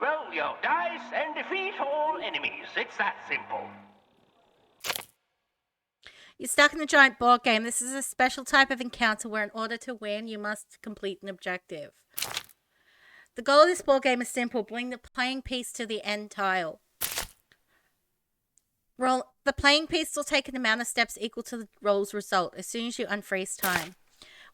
Roll your dice and defeat all enemies. It's that simple. You're stuck in a giant board game. This is a special type of encounter where in order to win, you must complete an objective. The goal of this board game is simple. Bring the playing piece to the end tile. The playing piece will take an amount of steps equal to the roll's result as soon as you unfreeze time.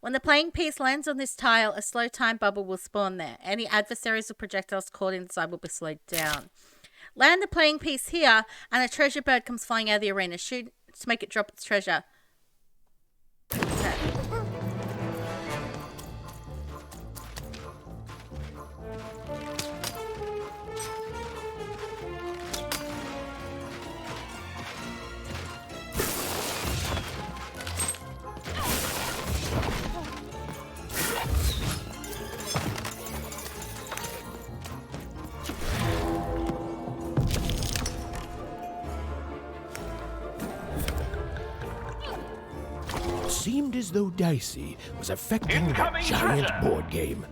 When the playing piece lands on this tile, a slow time bubble will spawn there. Any adversaries or projectiles caught inside will be slowed down. Land the playing piece here, and a treasure bird comes flying out of the arena. Shoot to make it drop its treasure. Okay. Seemed as though Dicey was affecting the Incoming giant treasure. board game.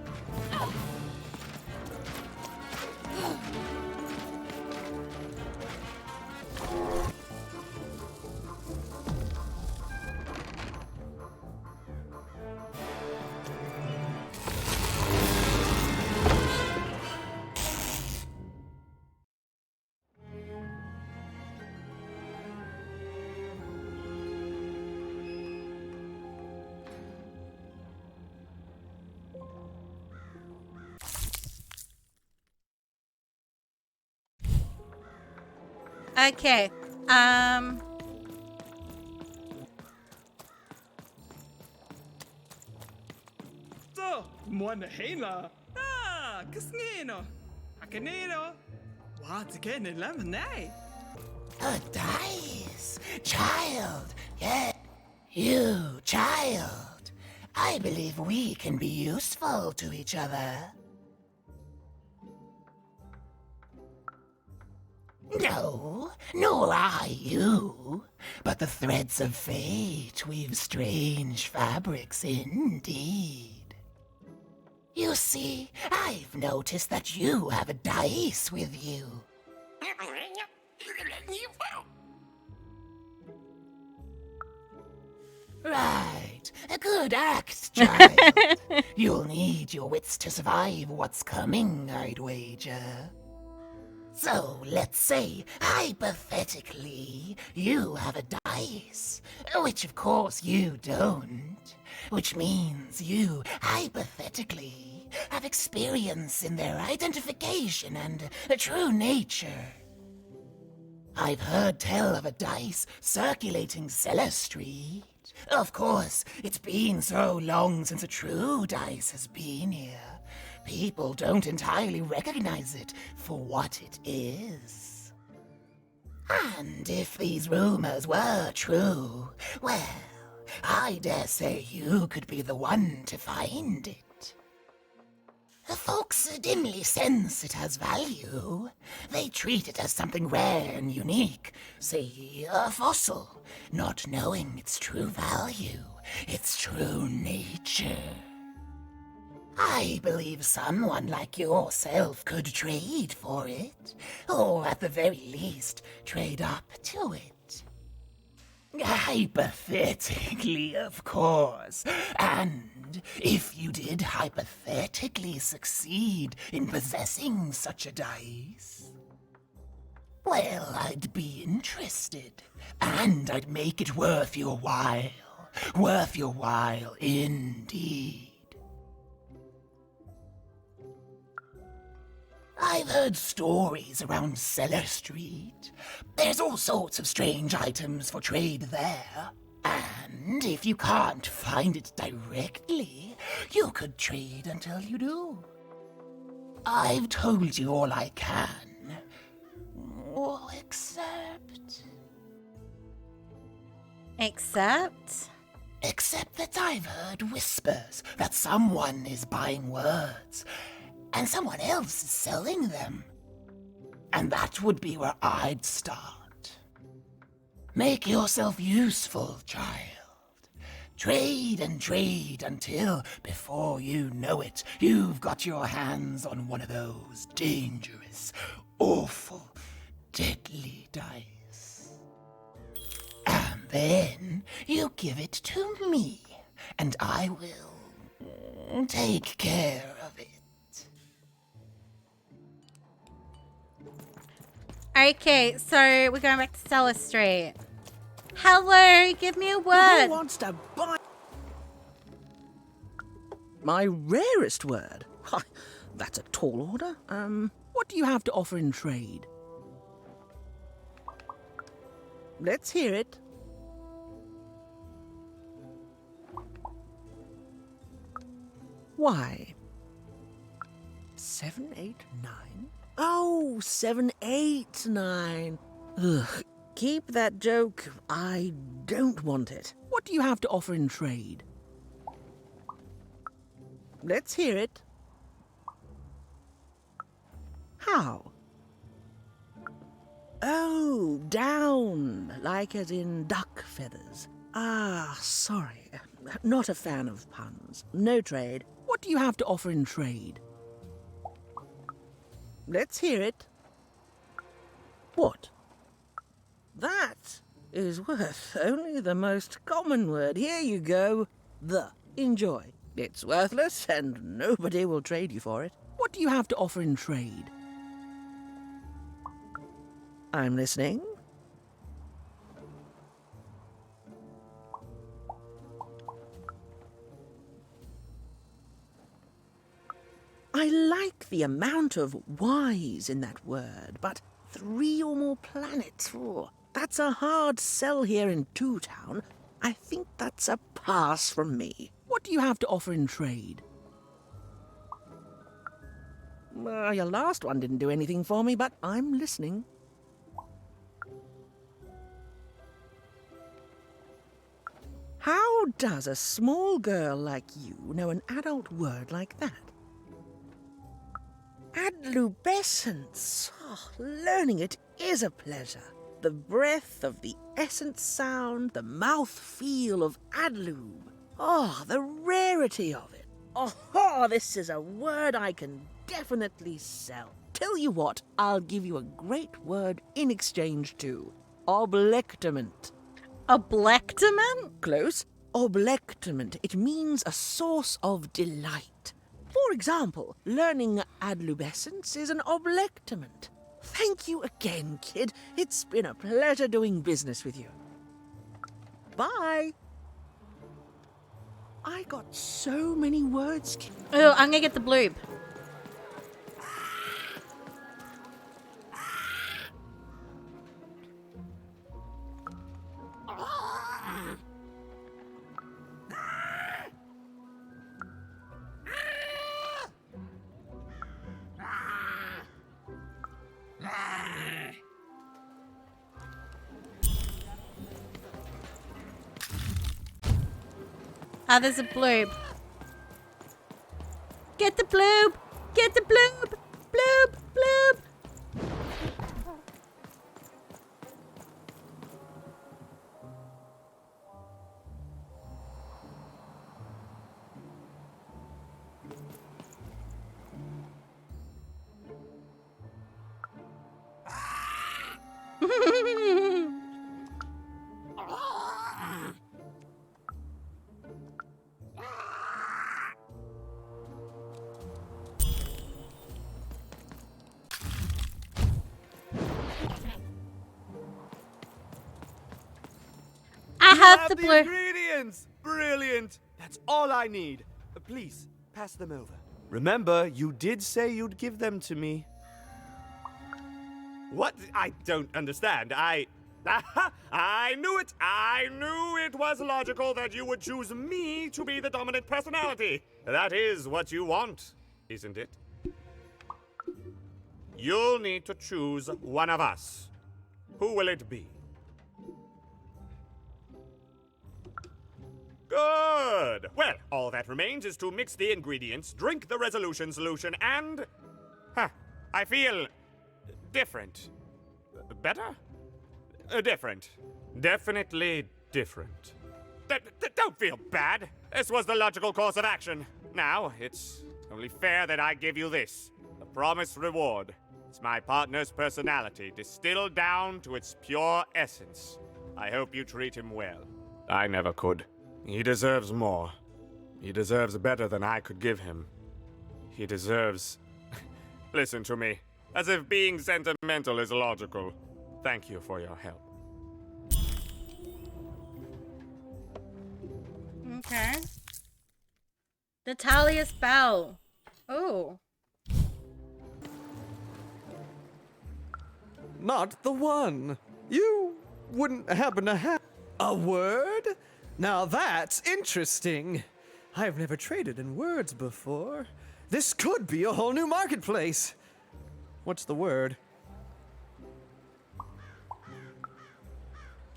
Okay. So, muona heina. Kasnino. Akanino. What again in lemonade? A dice, child. Yeah, you, child. I believe we can be useful to each other. No, nor I you, but the threads of fate weave strange fabrics indeed. You see, I've noticed that you have a dice with you. Right, a good act, child. You'll need your wits to survive what's coming, I'd wager. So, let's say, hypothetically, you have a dice, which of course you don't, which means you, hypothetically, have experience in their identification and true nature. I've heard tell of a dice circulating Cellar Street. Of course, it's been so long since a true dice has been here. People don't entirely recognize it for what it is. And if these rumors were true, well, I dare say you could be the one to find it. Folks dimly sense it has value. They treat it as something rare and unique, say a fossil, not knowing its true value, its true nature. I believe someone like yourself could trade for it, or at the very least, trade up to it. Hypothetically, of course, and if you did hypothetically succeed in possessing such a dice, well, I'd be interested, and I'd make it worth your while indeed. I've heard stories around Cellar Street. There's all sorts of strange items for trade there. And if you can't find it directly, you could trade until you do. I've told you all I can. Oh, except that I've heard whispers that someone is buying words and someone else is selling them. And that would be where I'd start. Make yourself useful, child. Trade and trade until, before you know it, you've got your hands on one of those dangerous, awful, deadly dice. And then you give it to me, and I will take care of it. Okay, so we're going back to Cellar Street. Hello, give me a word. Who wants to buy my rarest word? Why, that's a tall order. What do you have to offer in trade? Let's hear it. Why? 7, 8, 9? Oh, 7, 8, 9. Ugh. Keep that joke. I don't want it. What do you have to offer in trade? Let's hear it. How? Oh, down, like as in duck feathers. Ah, sorry. Not a fan of puns. No trade. What do you have to offer in trade? Let's hear it. What? That is worth only the most common word. Here you go. The. Enjoy. It's worthless and nobody will trade you for it. What do you have to offer in trade? I'm listening. I like the amount of Y's in that word, but 3 or more planets. Oh, that's a hard sell here in Two Town. I think that's a pass from me. What do you have to offer in trade? Your last one didn't do anything for me, but I'm listening. How does a small girl like you know an adult word like that? Adlubescence. Oh, learning it is a pleasure. The breath of the essence sound, the mouth feel of adlube. Oh, the rarity of it. Oh, this is a word I can definitely sell. Tell you what, I'll give you a great word in exchange too. Oblectament. Oblectament? Close. Oblectament. It means a source of delight. For example, learning adlubescence is an oblectament. Thank you again, kid. It's been a pleasure doing business with you. Bye. I got so many words. Oh, I'm gonna get the bloop. Ah, there's a bloop. Get the bloop! Get the bloop! Bloop! Bloop! I have the bloop. Ingredients! Brilliant! That's all I need. Please, pass them over. Remember, you did say you'd give them to me. What? I don't understand. I knew it! I knew it was logical that you would choose me to be the dominant personality. That is what you want, isn't it? You'll need to choose one of us. Who will it be? Good! Well, all that remains is to mix the ingredients, drink the resolution solution, and... I feel... different. Better? Different. Definitely different. Don't feel bad. This was the logical course of action. Now, it's only fair that I give you this. The promised reward. It's my partner's personality, distilled down to its pure essence. I hope you treat him well. I never could. He deserves more. He deserves better than I could give him. He deserves... Listen to me. As if being sentimental is logical. Thank you for your help. Okay. Natalia's bell. Oh. Not the one. You wouldn't happen to have a word? Now that's interesting. I've never traded in words before. This could be a whole new marketplace. What's the word?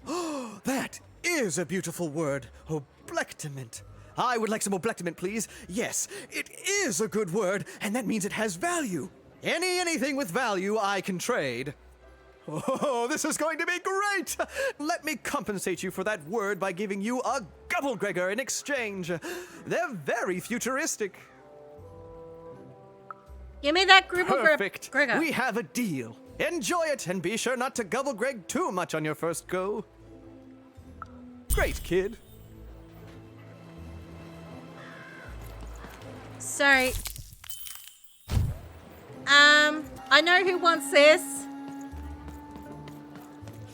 Oh, that is a beautiful word. Oblectament. I would like some oblectament, please. Yes, it is a good word, and that means it has value. Anything with value I can trade. Oh, this is going to be great! Let me compensate you for that word by giving you a Gubblegregor in exchange. They're very futuristic. Give me that group Perfect. of Gregor. We have a deal. Enjoy it, and be sure not to Gubblegreg too much on your first go. Great, kid. Sorry. I know who wants this.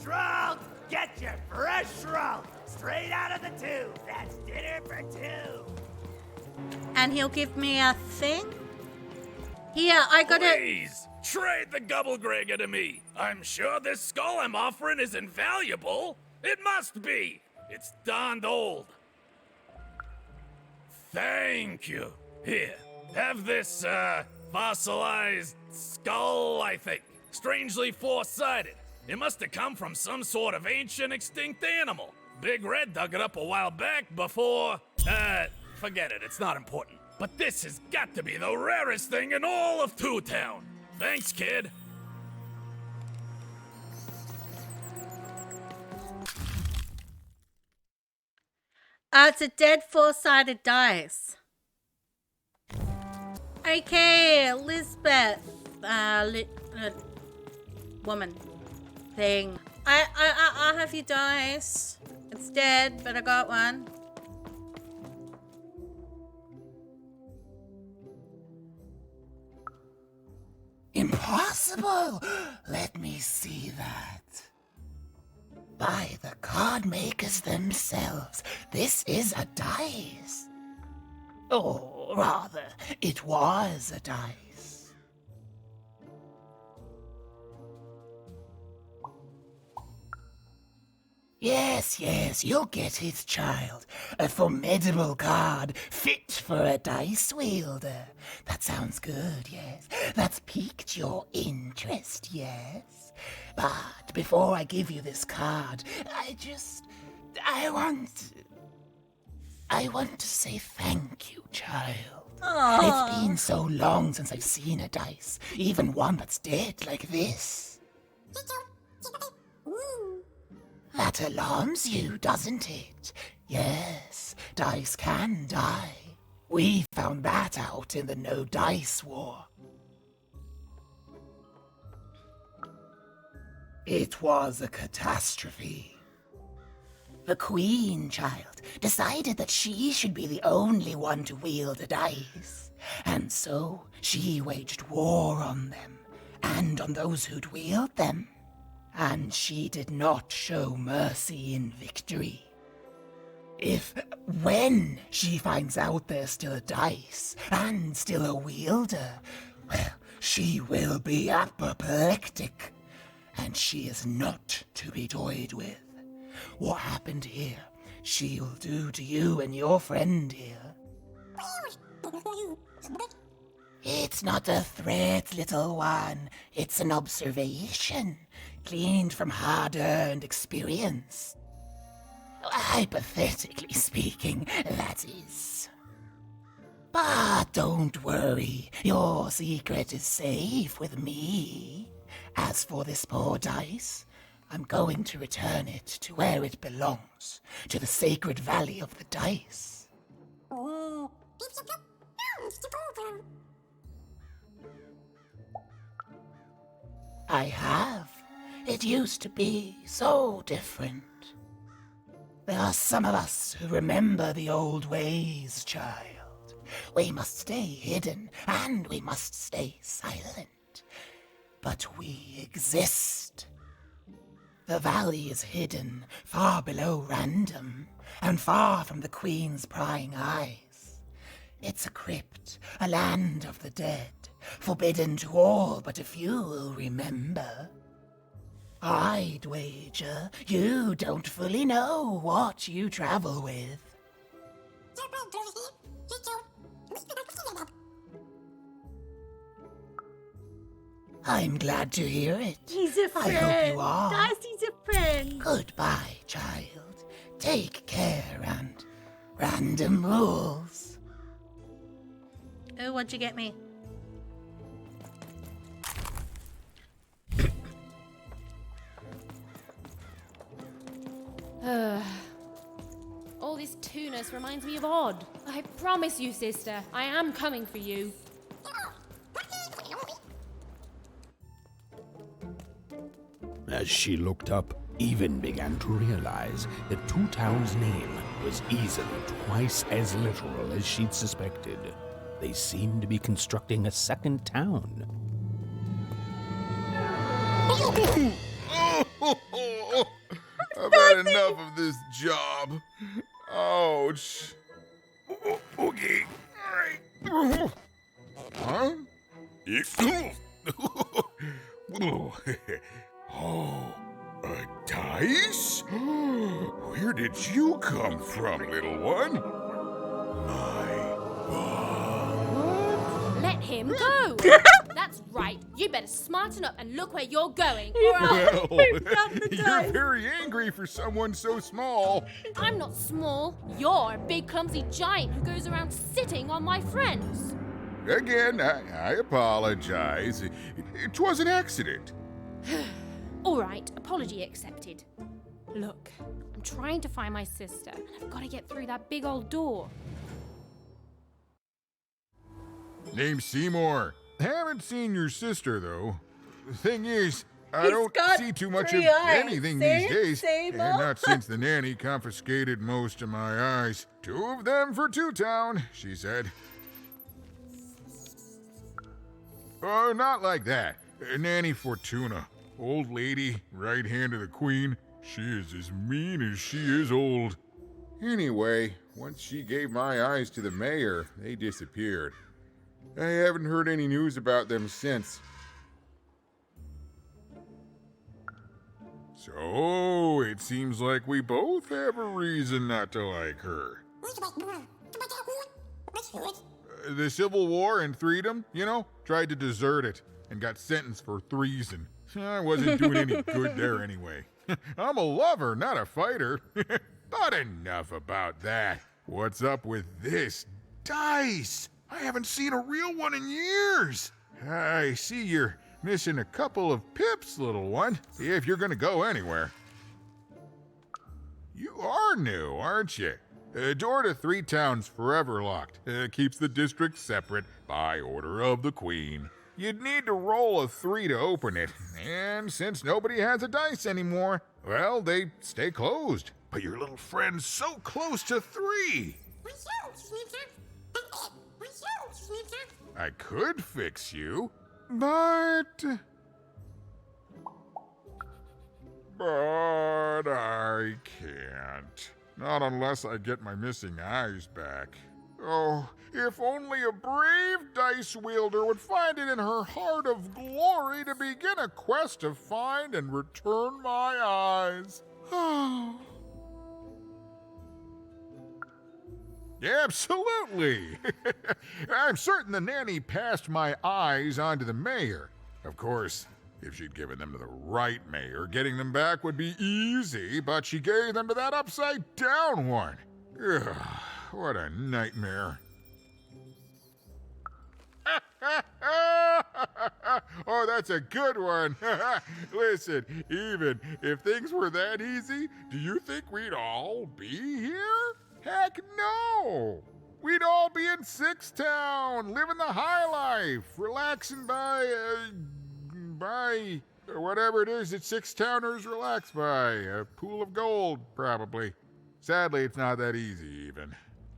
Shroud, get your fresh shroud straight out of the tube. That's dinner for two. And he'll give me a thing. Here, I got it. Please, trade the Gubblegregor to me. I'm sure this skull I'm offering is invaluable. It must be. It's darned old. Thank you. Here, have this, fossilized skull, I think. Strangely four-sided. It must have come from some sort of ancient extinct animal. Big Red dug it up a while back before... forget it, it's not important. But this has got to be the rarest thing in all of Two Town. Thanks, kid. It's a dead four-sided dice. Okay, Lisbeth. Woman. Thing. I'll have your dice. It's dead, but I got one. Impossible! Let me see that. By the card makers themselves, this is a dice. Or rather, it was a dice. Yes, you'll get it, child. A formidable card, fit for a dice wielder. That sounds good, yes. That's piqued your interest, yes. But before I give you this card, I want to say thank you, child. Aww. It's been so long since I've seen a dice, even one that's dead like this. That alarms you, doesn't it? Yes, dice can die. We found that out in the No Dice War. It was a catastrophe. The Queen, child, decided that she should be the only one to wield a dice. And so she waged war on them, and on those who'd wield them. And she did not show mercy in victory. When she finds out there's still a dice, and still a wielder, well, she will be apoplectic. And she is not to be toyed with. What happened here, she'll do to you and your friend here. It's not a threat, little one. It's an observation, gleaned from hard-earned experience. Hypothetically speaking, that is. But don't worry, your secret is safe with me. As for this poor dice, I'm going to return it to where it belongs, to the sacred valley of the dice. I have. It used to be so different. There are some of us who remember the old ways, child. We must stay hidden and we must stay silent. But we exist. The valley is hidden far below random and far from the Queen's prying eyes. It's a crypt, a land of the dead, forbidden to all but a few will remember. I'd wager you don't fully know what you travel with. I'm glad to hear it. He's a I friend. hope you are. Dicey's a friend. Goodbye, child. Take care and random rules. Oh, what'd you get me? All this tunus reminds me of Odd. I promise you, sister, I am coming for you. As she looked up, Even began to realize that Two Town's name was easily twice as literal as she'd suspected. They seemed to be constructing a second town. I've had enough of this job. Ouch. Okay. All right. Huh? Oh, a dice? Where did you come from, little one? My God. Let him go! That's right. You better smarten up and look where you're going, or I'll... Well, you're very angry for someone so small. I'm not small. You're a big, clumsy giant who goes around sitting on my friends. Again, I apologize. It was an accident. All right, apology accepted. Look, I'm trying to find my sister, and I've got to get through that big old door. Name's Seymour. Haven't seen your sister, though. The thing is, I He's don't got see too much of 3 eyes. anything See? these days. Seymour? And not since the nanny confiscated most of my eyes. 2 of them for Two Town, she said. Oh, not like that. Nanny Fortuna. Old lady, right hand of the queen. She is as mean as she is old. Anyway, once she gave my eyes to the mayor, they disappeared. I haven't heard any news about them since. So, it seems like we both have a reason not to like her. The Civil War and Freedom, you know, tried to desert it and got sentenced for treason. I wasn't doing any good there anyway. I'm a lover, not a fighter. But enough about that. What's up with this dice? I haven't seen a real one in years. I see you're missing a couple of pips, little one, if you're gonna go anywhere. You are new, aren't you? Door to 3 Towns forever locked. Keeps the district separate by order of the Queen. You'd need to roll a 3 to open it, and since nobody has a dice anymore, well, they stay closed. But your little friend's so close to 3. I could fix you, but I can't. Not unless I get my missing eyes back. Oh, if only a brave dice wielder would find it in her heart of glory to begin a quest to find and return my eyes. Absolutely! I'm certain the nanny passed my eyes on to the mayor. Of course, if she'd given them to the right mayor, getting them back would be easy, but she gave them to that upside-down one. Ugh, what a nightmare. Oh, that's a good one. Listen, even if things were that easy, do you think we'd all be here? Heck no! We'd all be in Sixth Town, living the high life, relaxing by whatever it is that Sixth Towners relax by. A pool of gold, probably. Sadly, it's not that easy, even.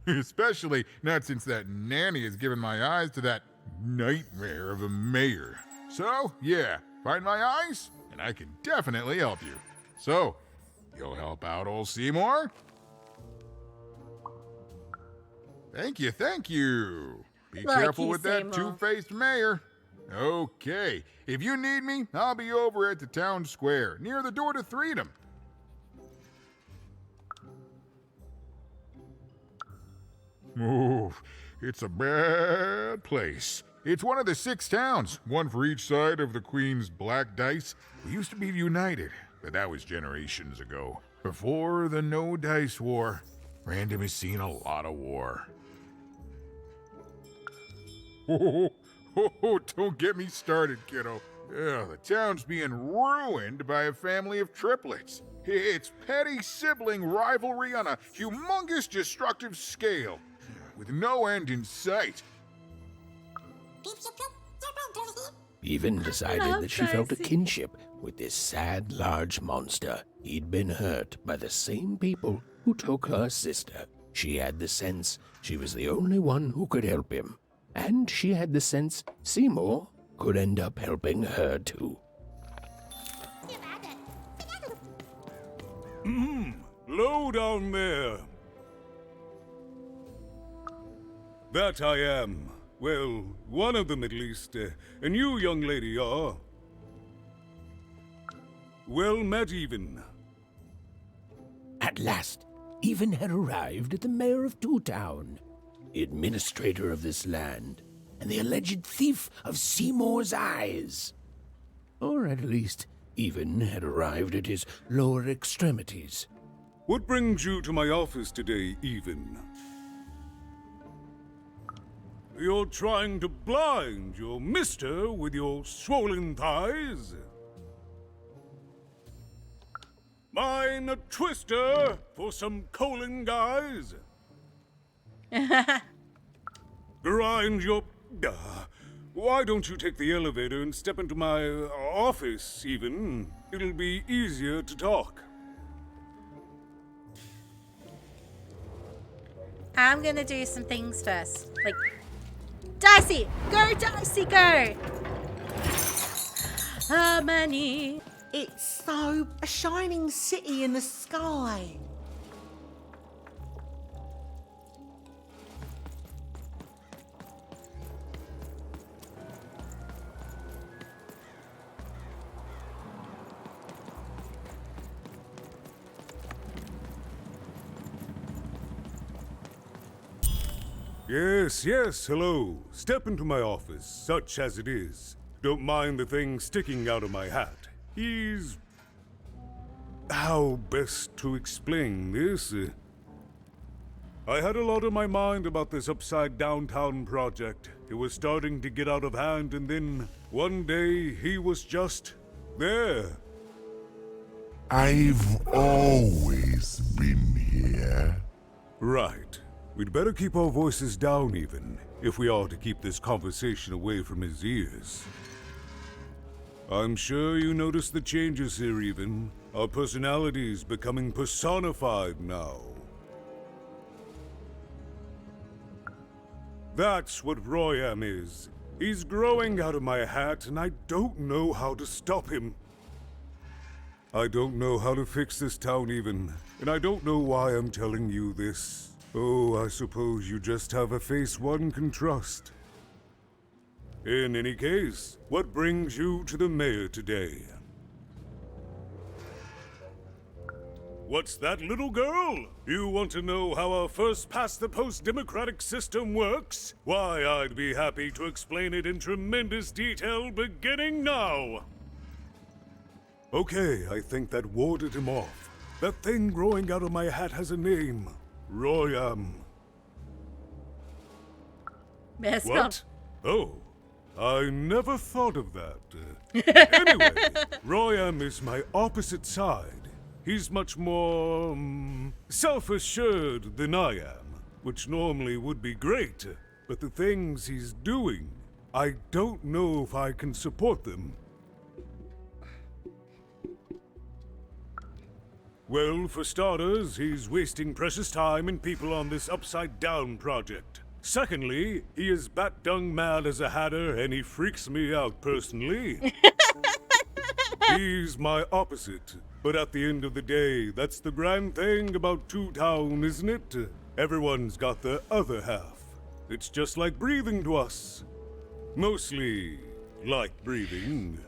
Especially not since that nanny has given my eyes to that nightmare of a mayor. So, yeah, find my eyes, and I can definitely help you. So, you'll help out old Seymour? Thank you, thank you. Be Like careful you, with that Seymour. two-faced mayor. Okay, if you need me, I'll be over at the town square, near the door to Freedom. Oh, it's a bad place. It's one of the 6 towns, one for each side of the Queen's black dice. We used to be united, but that was generations ago. Before the No Dice War, Random has seen a lot of war. Oh, don't get me started, kiddo. The town's being ruined by a family of triplets. It's petty sibling rivalry on a humongous destructive scale, with no end in sight. Even decided love that she felt a Dicey. kinship with this sad, large monster. He'd been hurt by the same people who took her sister. She had the sense she was the only one who could help him. And she had the sense Seymour could end up helping her too. Low down there. That I am. Well, one of them at least. And you, young lady, are... well met, even. At last, Even had arrived at the mayor of Two Town, the administrator of this land, and the alleged thief of Seymour's eyes. Or at least, Even had arrived at his lower extremities. What brings you to my office today, Even? You're trying to blind your mister with your swollen thighs? Mine a twister for some colon guys? Grind your... why don't you take the elevator and step into my office, Even? It'll be easier to talk. I'm gonna do some things first. Like, Dicey! Go, Dicey, go! Harmony. It's so a shining city in the sky. Yes, hello. Step into my office, such as it is. Don't mind the thing sticking out of my hat. He's... how best to explain this? I had a lot on my mind about this Upside Downtown project. It was starting to get out of hand, and then one day he was just there. I've always been here. Right. We'd better keep our voices down, Even, if we are to keep this conversation away from his ears. I'm sure you noticed the changes here, Even. Our personalities becoming personified now. That's what Royam is. He's growing out of my hat, and I don't know how to stop him. I don't know how to fix this town, Even, and I don't know why I'm telling you this. Oh, I suppose you just have a face one can trust. In any case, what brings you to the mayor today? What's that, little girl? You want to know how our first-past-the-post democratic system works? Why, I'd be happy to explain it in tremendous detail beginning now. Okay, I think that warded him off. That thing growing out of my hat has a name. Royam. Mascot. What? Oh. I never thought of that. Anyway, Royam is my opposite side. He's much more self-assured than I am, which normally would be great, but the things he's doing, I don't know if I can support them. Well, for starters, he's wasting precious time and people on this upside-down project. Secondly, he is bat-dung mad as a hatter, and he freaks me out personally. He's my opposite, but at the end of the day, that's the grand thing about Two Town, isn't it? Everyone's got their other half. It's just like breathing to us. Mostly like breathing.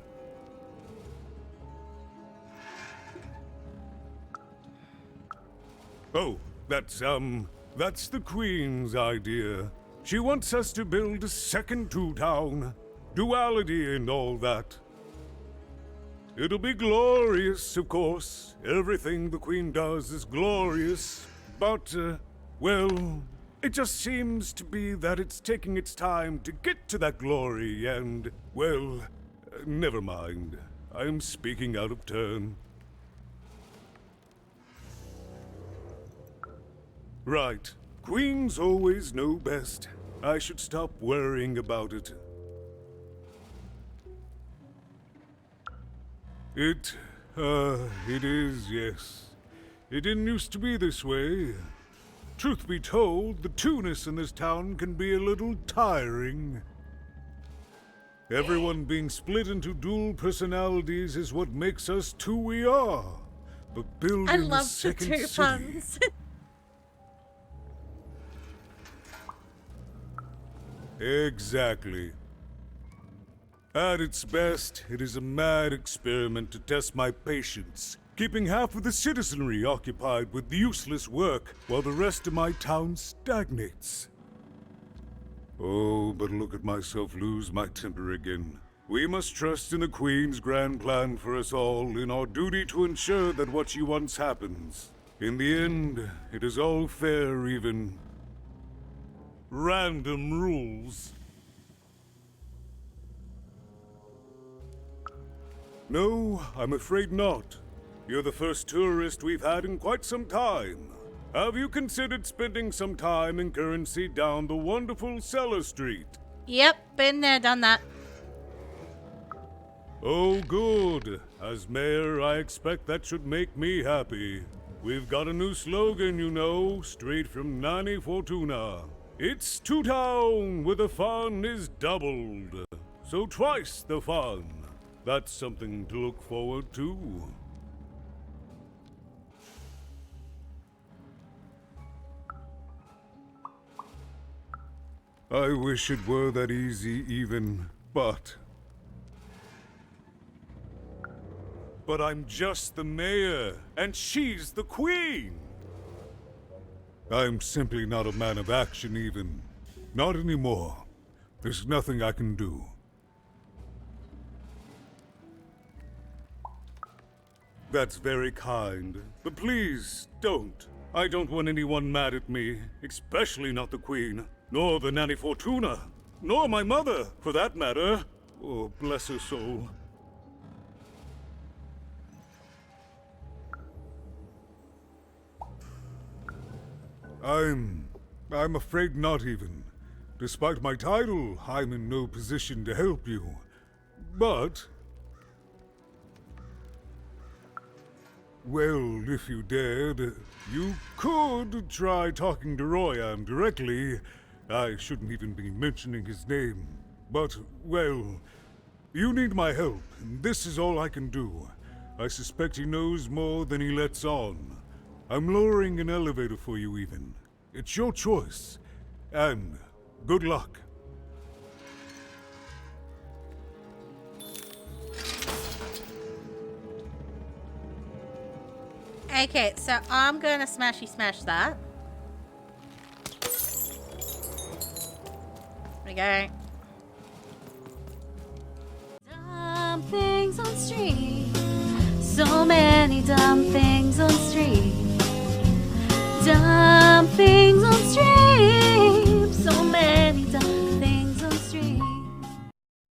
Oh, that's the Queen's idea. She wants us to build a second Two Town. Duality and all that. It'll be glorious, of course. Everything the Queen does is glorious. But, well, it just seems to be that it's taking its time to get to that glory and, well, never mind. I'm speaking out of turn. Right. Queens always know best. I should stop worrying about it. It is, yes. It didn't used to be this way. Truth be told, the two-ness in this town can be a little tiring. Everyone being split into dual personalities is what makes us two we are. But building I love a second the two city... puns. Exactly. At its best, it is a mad experiment to test my patience, keeping half of the citizenry occupied with useless work while the rest of my town stagnates. Oh, but look at myself lose my temper again. We must trust in the Queen's grand plan for us all, in our duty to ensure that what she wants happens. In the end, it is all fair, even random rules. No, I'm afraid not. You're the first tourist we've had in quite some time. Have you considered spending some time in currency down the wonderful Cellar Street? Yep, been there, done that. Oh, good. As mayor, I expect that should make me happy. We've got a new slogan, you know, straight from Nani Fortuna. It's Two Town, where the fun is doubled. So twice the fun. That's something to look forward to. I wish it were that easy even, but I'm just the mayor, and she's the queen! I'm simply not a man of action even. Not anymore. There's nothing I can do. That's very kind, but please, don't. I don't want anyone mad at me, especially not the Queen, nor the Nanny Fortuna, nor my mother, for that matter. Oh, bless her soul. I'm afraid not even. Despite my title, I'm in no position to help you. But... well, if you dared, you could try talking to Royam directly. I shouldn't even be mentioning his name. But, well, you need my help, and this is all I can do. I suspect he knows more than he lets on. I'm lowering an elevator for you even. It's your choice. And good luck. Okay, so I'm gonna smashy smash that. There we go. Dumb things on street. So many dumb things on street. Dumb things on street.